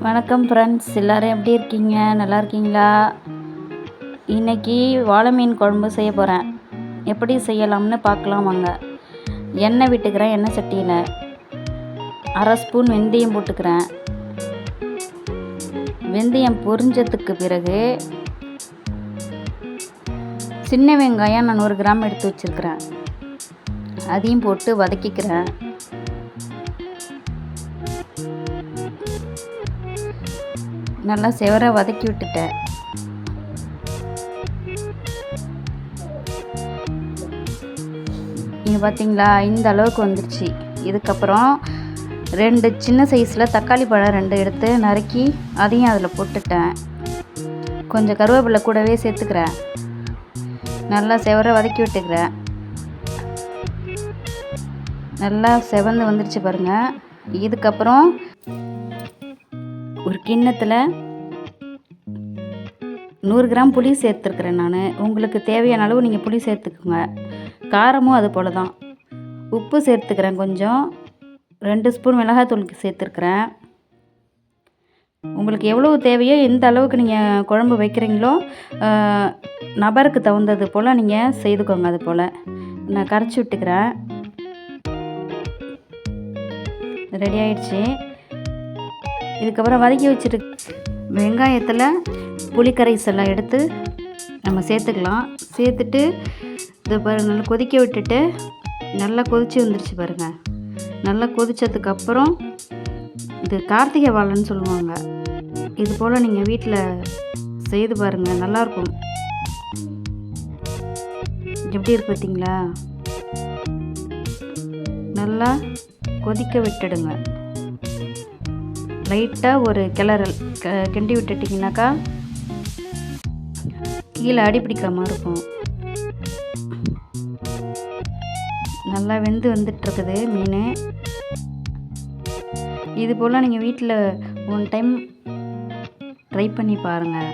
வணக்கம் ஃப்ரெண்ட்ஸ், எல்லோரும் எப்படி இருக்கீங்க? நல்லா இருக்கீங்களா? இன்றைக்கி வாழை மீன் குழம்பு செய்ய போகிறேன். எப்படி செய்யலாம்னு பார்க்கலாம் வாங்க. எண்ணெய் விட்டுக்கிறேன். எண்ணெய் சட்டியில் அரை ஸ்பூன் வெந்தயம் போட்டுக்கிறேன். வெந்தயம் பொரிஞ்சதுக்கு பிறகு சின்ன வெங்காயம் நான் 100 கிராம் எடுத்து வச்சுருக்கிறேன். அதையும் போட்டு வதக்கிக்கிறேன். நல்லா செவர வதக்கி விட்டுட்டேன். இது பார்த்திங்களா, இந்த அளவுக்கு வந்துடுச்சு. இதுக்கப்புறம் 2 சின்ன சைஸில் தக்காளி பழம் 2 எடுத்து நறுக்கி அதையும் அதில் போட்டுட்டேன். கொஞ்சம் கருவேப்பிலை கூடவே சேர்த்துக்கிறேன். நல்லா செவர வதக்கி விட்டுக்கிறேன். நல்லா செவந்து வந்துடுச்சு பாருங்கள். இதுக்கப்புறம் ஒரு கிண்ணத்தில் 100 கிராம் புளி சேர்த்துருக்குறேன் நான். உங்களுக்கு தேவையான அளவு நீங்கள் புளி சேர்த்துக்குங்க. காரமும் அது போல் தான். உப்பு சேர்த்துக்கிறேன். கொஞ்சம் 2 ஸ்பூன் மிளகாய்த்தூள் சேர்த்துருக்குறேன். உங்களுக்கு எவ்வளோ தேவையோ, எந்த அளவுக்கு நீங்கள் குழம்பு வைக்கிறீங்களோ நபருக்கு தகுந்தது போல் நீங்கள் செய்துக்கோங்க. அது போல் நான் கரைச்சி விட்டுக்கிறேன். ரெடி ஆயிடுச்சு. இதுக்கப்புறம் வதக்கி வச்சுட்டு வெங்காயத்தில் புளிக்கரைசலை எடுத்து நம்ம சேர்த்துக்கலாம். சேர்த்துட்டு இதை பாருங்கள், நல்லா கொதிக்க விட்டுட்டு நல்லா கொதித்து வந்துருச்சு பாருங்கள். நல்லா கொதித்ததுக்கப்புறம் இது கார்த்திகை வாழைன்னு சொல்லுவாங்க. இது போல் நீங்கள் வீட்டில் செய்து பாருங்கள், நல்லாயிருக்கும். எப்படி இருக்கு பார்த்தீங்களா? நல்லா கொதிக்க விட்டுடுங்க. லைட்டாக ஒரு கிளறல் கிண்டி விட்டுட்டிங்கனாக்கா கீழே அடி பிடிக்காமல் இருக்கும். நல்லா வெந்து வந்துட்டுருக்குது மீன். இது போல் நீங்கள் வீட்டில் 1 டைம் ட்ரை பண்ணி பாருங்கள்.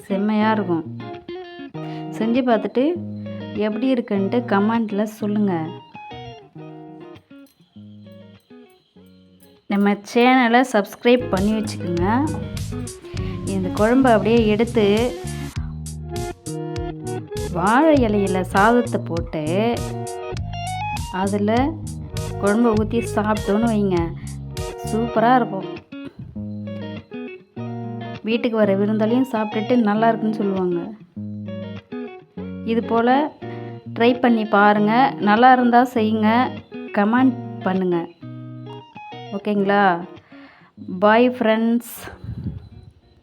செம்மையாக இருக்கும். செஞ்சு பார்த்துட்டு எப்படி இருக்குன்ட்டு கமெண்டில் சொல்லுங்கள். நம்ம சேனலை சப்ஸ்கிரைப் பண்ணி வச்சுக்கோங்க. இந்த குழம்பு அப்படியே எடுத்து வாழை இலையில் சாதத்தை போட்டு அதில் குழம்பை ஊற்றி சாப்பிட்டோன்னு வைங்க, சூப்பராக இருக்கும். வீட்டுக்கு வர விருந்தாலையும் சாப்பிட்டுட்டு நல்லா இருக்குன்னு சொல்லுவாங்க. இது போல் ட்ரை பண்ணி பாருங்கள். நல்லா இருந்தால் செய்யுங்க, கமெண்ட் பண்ணுங்கள். ஓகேங்களா? Bye friends.